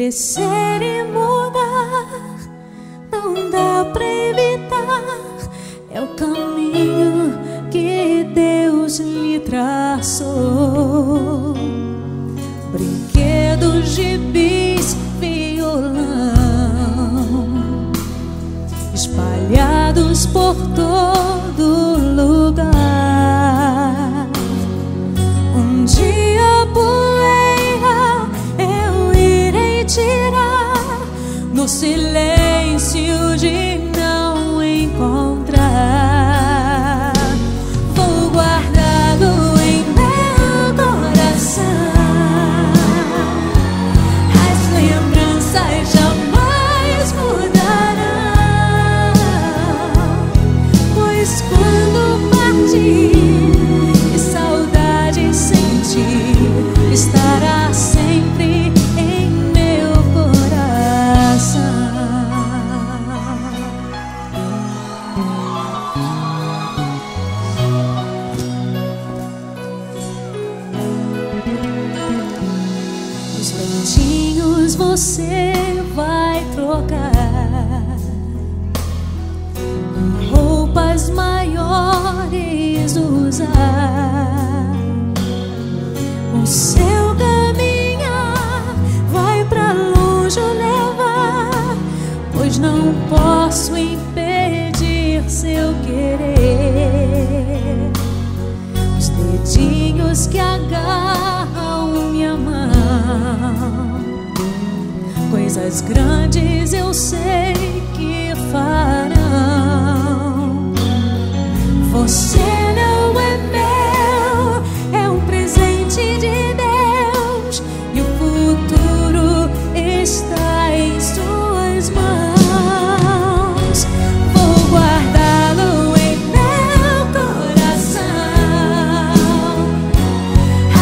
crescer e mudar, não dá pra evitar. É o caminho que Deus lhe traçou. Brinquedos, gibis, violão espalhados por todo lugar. Um dia a poeira eu irei tirar no silêncio de não encontrar. Vou guardá-lo em meu coração. As lembranças jamais mudarão, pois quando partir e saudade sentir, estará sempre em meu coração. Os leitinhos você vai trocar, roupas maiores usar. O seu caminhar vai pra longe levar, pois não posso impedir seu querer. Os dedinhos que agarram minha mão, coisas grandes eu sei que farão. Você não é meu, é um presente de Deus, e o futuro está em suas mãos. Vou guardá-lo em meu coração.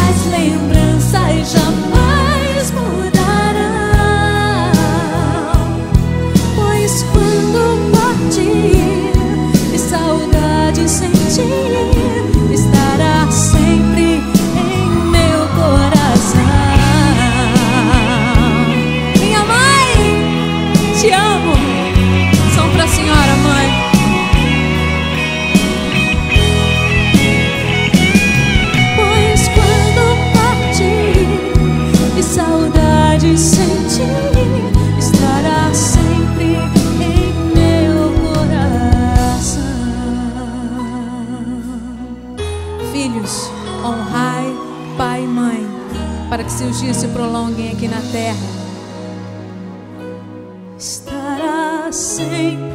As lembranças jamais mudarão, pois quando partir e saudade sentir, estará sempre em meu coração. Minha mãe, te amo. São pra senhora, mãe. Pois quando partir e saudade sentir, estará sempre em meu coração. Filhos, honrai pai e mãe, para que seus dias se prolonguem aqui na terra. Estará sempre